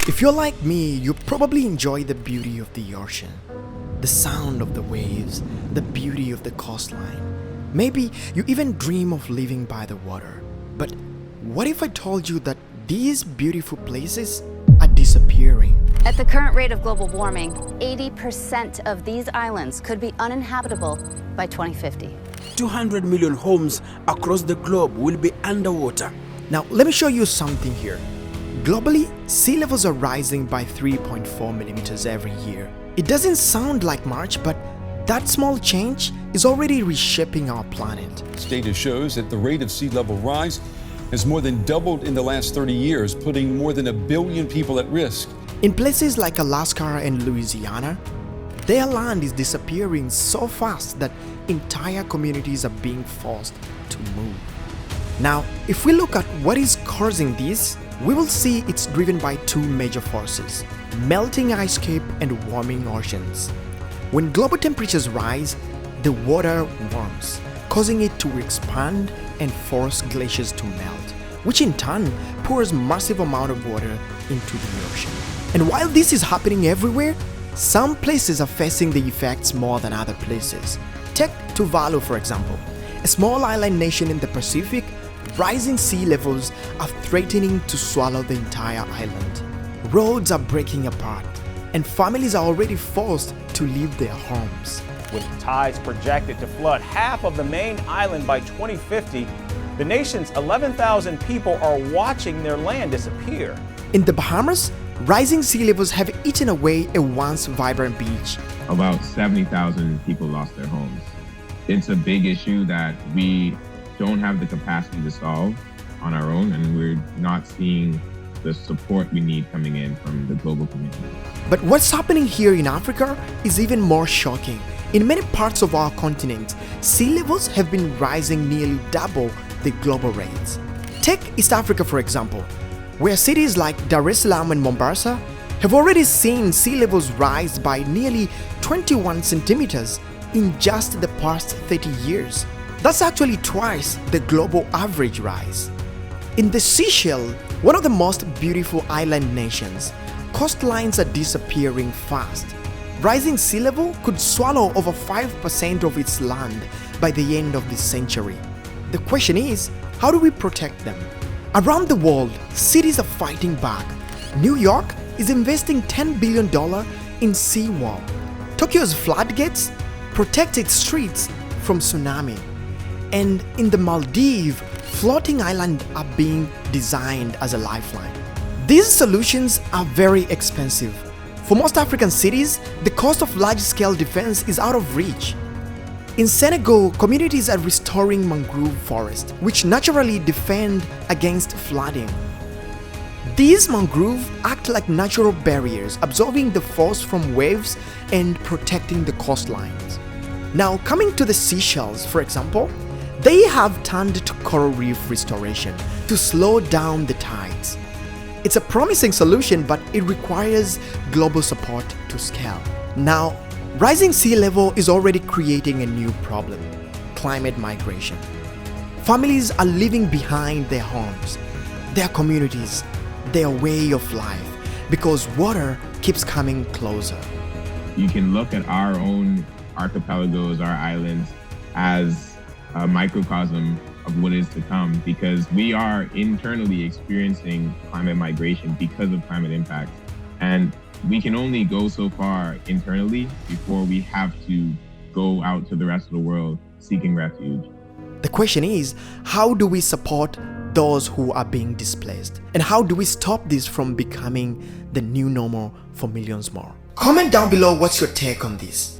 If you're like me, you probably enjoy the beauty of the ocean, the sound of the waves, the beauty of the coastline. Maybe you even dream of living by the water. But what if I told you that these beautiful places are disappearing? At the current rate of global warming, 80% of these islands could be uninhabitable by 2050. 200 million homes across the globe will be underwater. Now, let me show you something here. Globally, sea levels are rising by 3.4 millimeters every year. It doesn't sound like much, but that small change is already reshaping our planet. Data shows that the rate of sea level rise has more than doubled in the last 30 years, putting more than 1 billion people at risk. In places like Alaska and Louisiana, their land is disappearing so fast that entire communities are being forced to move. Now, if we look at what is causing this, we will see it's driven by two major forces: melting ice cap and warming oceans. When global temperatures rise, the water warms, causing it to expand and force glaciers to melt, which in turn pours massive amount of water into the ocean. And while this is happening everywhere, some places are facing the effects more than other places. Take Tuvalu, for example, a small island nation in the Pacific. Rising sea levels are threatening to swallow the entire island. Roads are breaking apart, and families are already forced to leave their homes. With tides projected to flood half of the main island by 2050, the nation's 11,000 people are watching their land disappear. In the Bahamas, rising sea levels have eaten away a once vibrant beach. About 70,000 people lost their homes. It's a big issue that we don't have the capacity to solve on our own, and we're not seeing the support we need coming in from the global community. But what's happening here in Africa is even more shocking. In many parts of our continent, sea levels have been rising nearly double the global rates. Take East Africa, for example, where cities like Dar es Salaam and Mombasa have already seen sea levels rise by nearly 21 centimeters in just the past 30 years. That's actually twice the global average rise. In the Seychelles, one of the most beautiful island nations, coastlines are disappearing fast. Rising sea level could swallow over 5% of its land by the end of this century. The question is, how do we protect them? Around the world, cities are fighting back. New York is investing $10 billion in seawall. Tokyo's floodgates protect its streets from tsunami. And in the Maldives, floating islands are being designed as a lifeline. These solutions are very expensive. For most African cities, the cost of large-scale defense is out of reach. In Senegal, communities are restoring mangrove forests, which naturally defend against flooding. These mangroves act like natural barriers, absorbing the force from waves and protecting the coastlines. Now, coming to the Seychelles, for example, they have turned to coral reef restoration to slow down the tides. It's a promising solution, but it requires global support to scale. Now, rising sea level is already creating a new problem: climate migration. Families are leaving behind their homes, their communities, their way of life, because water keeps coming closer. You can look at our own archipelagos, our islands, as a microcosm of what is to come, because we are internally experiencing climate migration because of climate impacts. And we can only go so far internally before we have to go out to the rest of the world seeking refuge. The question is, how do we support those who are being displaced? And how do we stop this from becoming the new normal for millions more? Comment down below what's your take on this.